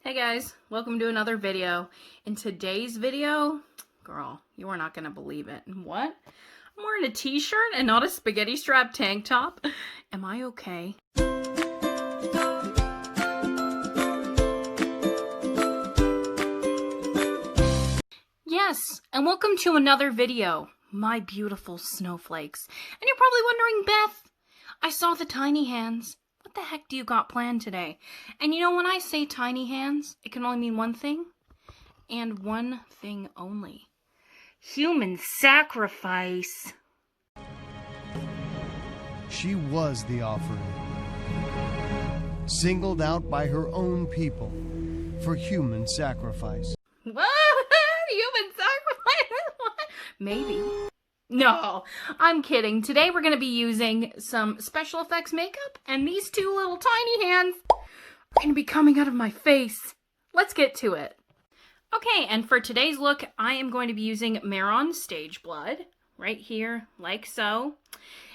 Hey guys, welcome to another video. In today's video, girl, you are not gonna believe it. What? I'm wearing a t-shirt and not a spaghetti strap tank top. Am I okay? Yes, and welcome to another video, my beautiful snowflakes. And you're probably wondering, Beth, I saw the tiny hands. What the heck do you got planned today? And you know, when I say tiny hands, it can only mean one thing, and one thing only. Human sacrifice. She was the offering, singled out by her own people for human sacrifice. What? Human sacrifice? What? Maybe. No, I'm kidding. Today we're going to be using some special effects makeup, and these two little tiny hands are going to be coming out of my face. Let's get to it. Okay, and for today's look, I am going to be using Maron's Stage Blood, right here, like so.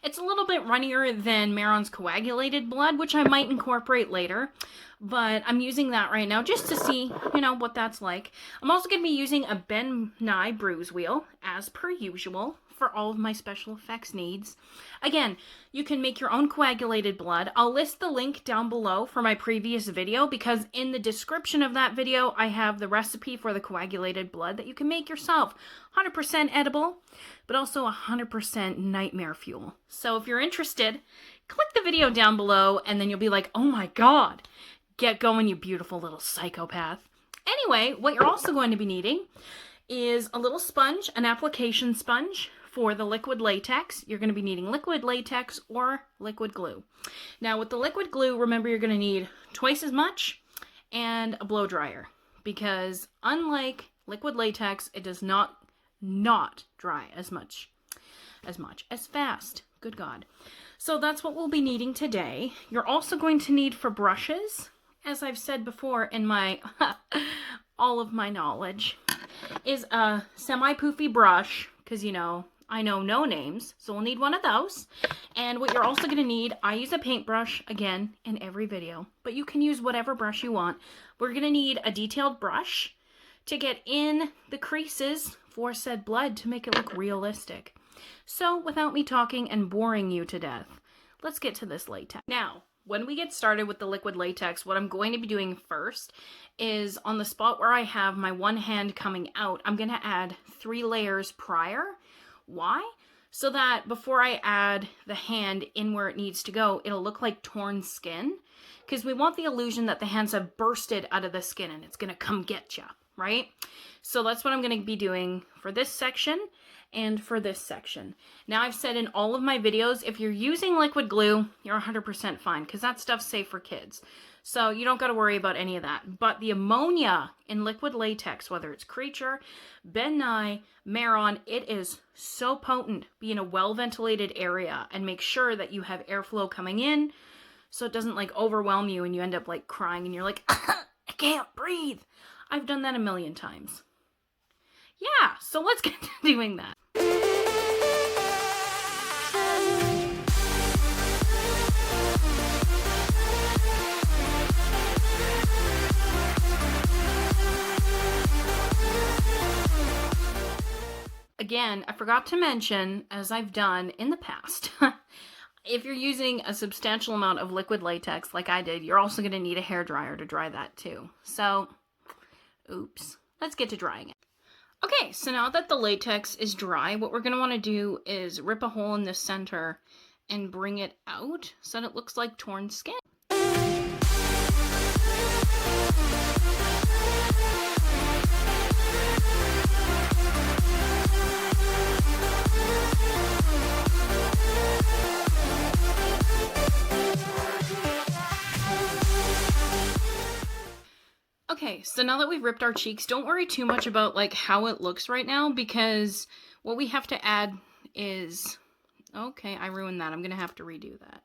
It's a little bit runnier than Maron's Coagulated Blood, which I might incorporate later, but I'm using that right now just to see, you know, what that's like. I'm also going to be using a Ben Nye bruise wheel, as per usual, for all of my special effects needs. Again, you can make your own coagulated blood. I'll list the link down below for my previous video because in the description of that video, I have the recipe for the coagulated blood that you can make yourself. 100% edible, but also 100% nightmare fuel. So if you're interested, click the video down below and then you'll be like, oh my God, get going, you beautiful little psychopath. Anyway, what you're also going to be needing is a little sponge, an application sponge. For the liquid latex, you're going to be needing liquid latex or liquid glue. Now with the liquid glue, remember you're going to need twice as much and a blow dryer because unlike liquid latex, it does not dry as fast. Good God. So that's what we'll be needing today. You're also going to need for brushes, as I've said before in my all of my knowledge, is a semi-poofy brush because, you know, I know no names, so we'll need one of those. And what you're also going to need, I use a paintbrush, again, in every video, but you can use whatever brush you want. We're going to need a detailed brush to get in the creases for said blood to make it look realistic. So, without me talking and boring you to death, let's get to this latex. Now, when we get started with the liquid latex, what I'm going to be doing first is on the spot where I have my one hand coming out, I'm going to add 3 layers prior. Why? So that before I add the hand in where it needs to go, it'll look like torn skin. Because we want the illusion that the hands have bursted out of the skin and it's going to come get ya, right? So that's what I'm going to be doing for this section and for this section. Now I've said in all of my videos, if you're using liquid glue, you're 100% fine because that stuff's safe for kids. So you don't got to worry about any of that. But the ammonia in liquid latex, whether it's Creature, Ben Nye, Maron, it is so potent. Be in a well-ventilated area and make sure that you have airflow coming in so it doesn't like overwhelm you and you end up like crying and you're like, I can't breathe. I've done that a million times. Yeah, so let's get to doing that. Again, I forgot to mention, as I've done in the past, if you're using a substantial amount of liquid latex like I did, you're also going to need a hairdryer to dry that too. So, oops. Let's get to drying it. Okay, so now that the latex is dry, what we're going to want to do is rip a hole in the center and bring it out so that it looks like torn skin. Okay, so now that we've ripped our cheeks, don't worry too much about like how it looks right now because what we have to add is... Okay, I ruined that. I'm going to have to redo that.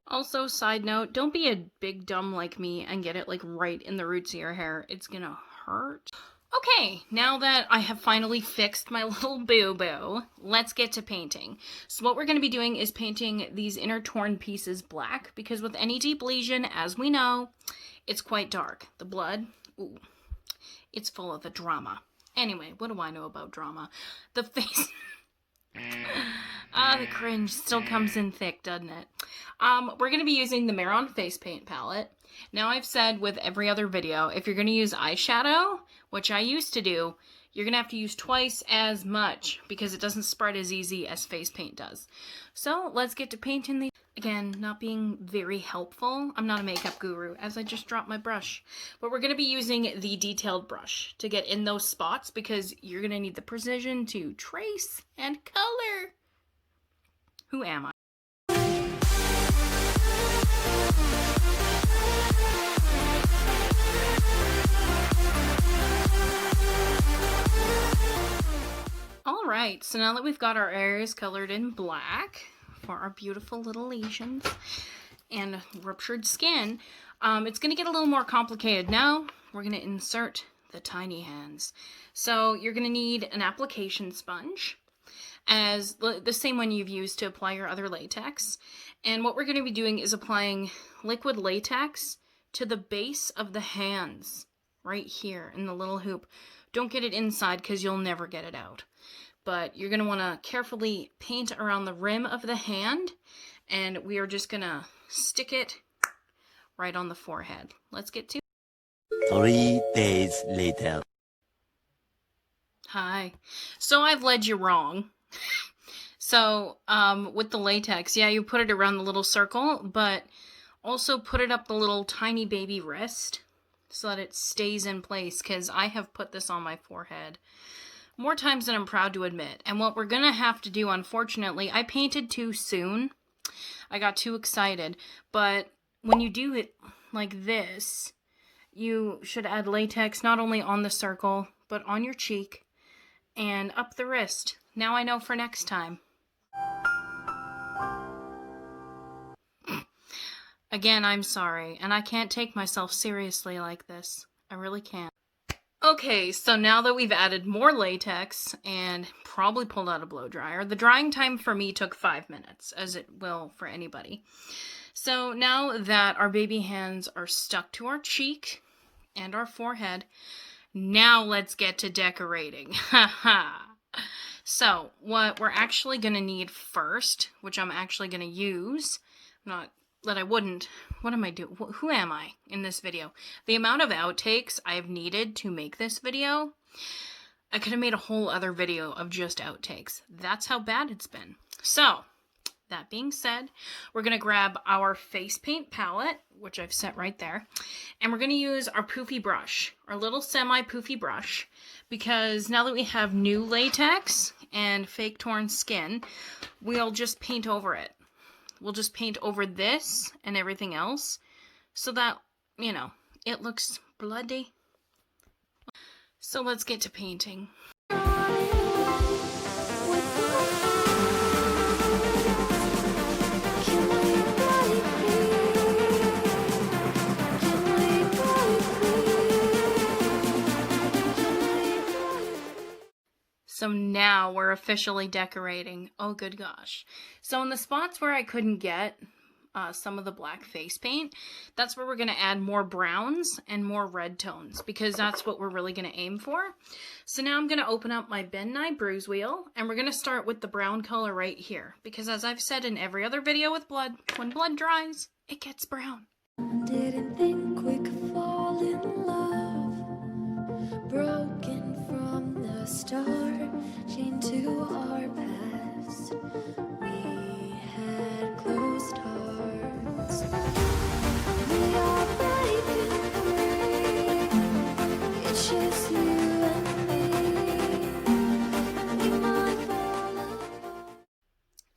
Also, side note, don't be a big dumb like me and get it like right in the roots of your hair. It's going to hurt. Okay, now that I have finally fixed my little boo-boo, let's get to painting. So what we're going to be doing is painting these inner torn pieces black, because with any deep lesion, as we know, it's quite dark. The blood, ooh, it's full of the drama. Anyway, what do I know about drama? The face... the cringe still comes in thick, doesn't it? We're going to be using the Mehron face paint palette. Now, I've said with every other video, if you're going to use eyeshadow, which I used to do, you're going to have to use twice as much because it doesn't spread as easy as face paint does. So, let's get to painting these. Again, not being very helpful. I'm not a makeup guru, as I just dropped my brush. But we're going to be using the detailed brush to get in those spots because you're going to need the precision to trace and color. Who am I? Alright, so now that we've got our areas colored in black for our beautiful little lesions and ruptured skin, it's going to get a little more complicated. Now we're going to insert the tiny hands. So you're going to need an application sponge, as the same one you've used to apply your other latex. And what we're going to be doing is applying liquid latex to the base of the hands, right here in the little hoop. Don't get it inside because you'll never get it out. But you're going to want to carefully paint around the rim of the hand, and we are just going to stick it right on the forehead. Let's get to it. 3 days later. Hi. So I've led you wrong. So, with the latex, yeah, you put it around the little circle, but also put it up the little tiny baby wrist so that it stays in place, because I have put this on my forehead more times than I'm proud to admit. And what we're going to have to do, unfortunately, I painted too soon. I got too excited. But when you do it like this, you should add latex not only on the circle, but on your cheek and up the wrist. Now I know for next time. Again, I'm sorry, and I can't take myself seriously like this. I really can't. Okay, so now that we've added more latex and probably pulled out a blow dryer, the drying time for me took 5 minutes, as it will for anybody. So now that our baby hands are stuck to our cheek and our forehead, now let's get to decorating. So what we're actually going to need first, which I'm actually going to use, not that I wouldn't. What am I doing? Who am I in this video? The amount of outtakes I have needed to make this video, I could have made a whole other video of just outtakes. That's how bad it's been. So, that being said, we're going to grab our face paint palette, which I've set right there, and we're going to use our poofy brush, our little semi-poofy brush, because now that we have new latex and fake torn skin, we'll just paint over it. We'll just paint over this and everything else so that, you know, it looks bloody. So let's get to painting. So now we're officially decorating. Oh, good gosh. So in the spots where I couldn't get some of the black face paint, that's where we're going to add more browns and more red tones, because that's what we're really going to aim for. So now I'm going to open up my Ben Nye bruise wheel, and we're going to start with the brown color right here, because as I've said in every other video with blood, when blood dries, it gets brown. Didn't think we could fall in love, broken from the start, chained to our past. We had closed hearts. We are breaking free. It's just you and me. We might fall apart.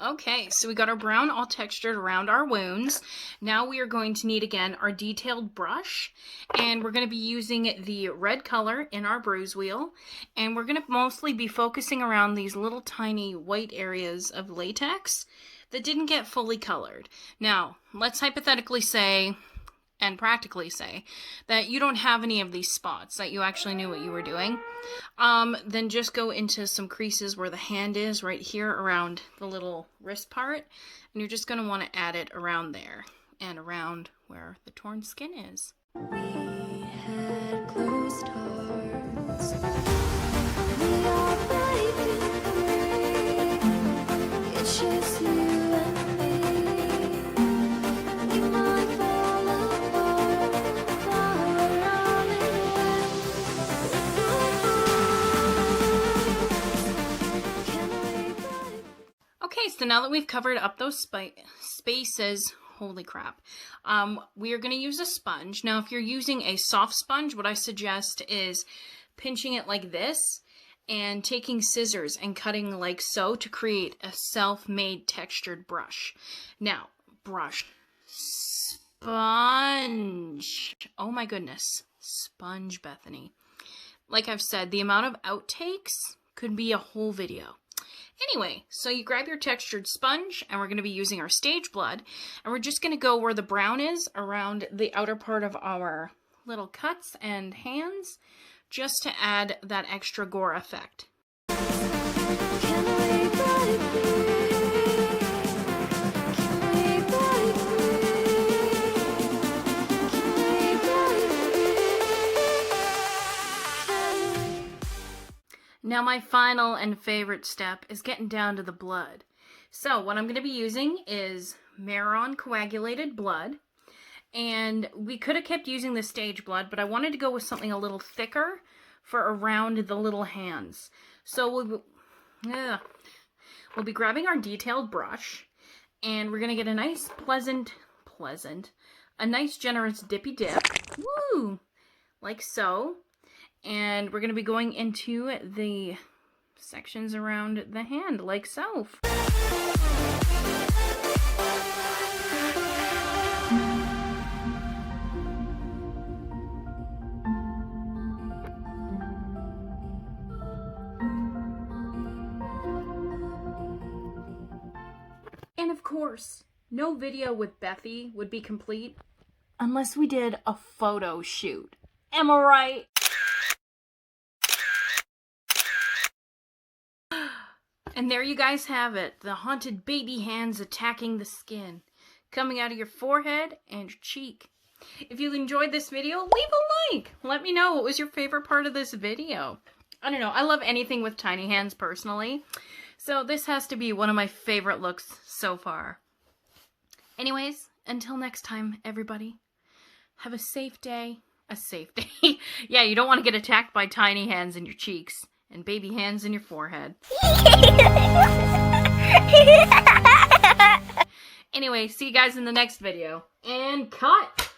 Okay, so we got our brown all textured around our wounds. Now we are going to need, again, our detailed brush, and we're going to be using the red color in our bruise wheel, and we're going to mostly be focusing around these little tiny white areas of latex that didn't get fully colored. Now, let's hypothetically say, and practically say that you don't have any of these spots, that you actually knew what you were doing, then just go into some creases where the hand is, right here around the little wrist part, and you're just going to want to add it around there and around where the torn skin is. We had closed hearts. We are breaking free. It's just you and me. We might fall apart, but we're all in one. Can we break? Okay, so now that we've covered up those spaces, holy crap, we are going to use a sponge. Now, if you're using a soft sponge, what I suggest is pinching it like this and taking scissors and cutting like so to create a self-made textured brush. Now, brush, sponge. Oh my goodness, sponge, Bethany. Like I've said, the amount of outtakes could be a whole video. Anyway, so you grab your textured sponge, and we're going to be using our stage blood, and we're just going to go where the brown is around the outer part of our little cuts and hands, just to add that extra gore effect. Can we break free? Can we break free? Can we break free? Now my final and favorite step is getting down to the blood. So what I'm going to be using is Maron coagulated blood. And we could have kept using the stage blood, but I wanted to go with something a little thicker for around the little hands. So we'll be grabbing our detailed brush, and we're going to get a nice a nice generous dippy dip. Woo! Like so. And we're going to be going into the sections around the hand, like so. And of course, no video with Bethy would be complete unless we did a photo shoot. Am I right? And there you guys have it, the haunted baby hands attacking the skin, coming out of your forehead and your cheek. If you enjoyed this video, leave a like. Let me know what was your favorite part of this video. I don't know, I love anything with tiny hands personally, so this has to be one of my favorite looks so far. Anyways, until next time, everybody, have a safe day. A safe day. Yeah, you don't want to get attacked by tiny hands in your cheeks and baby hands in your forehead. Anyway, see you guys in the next video. And cut!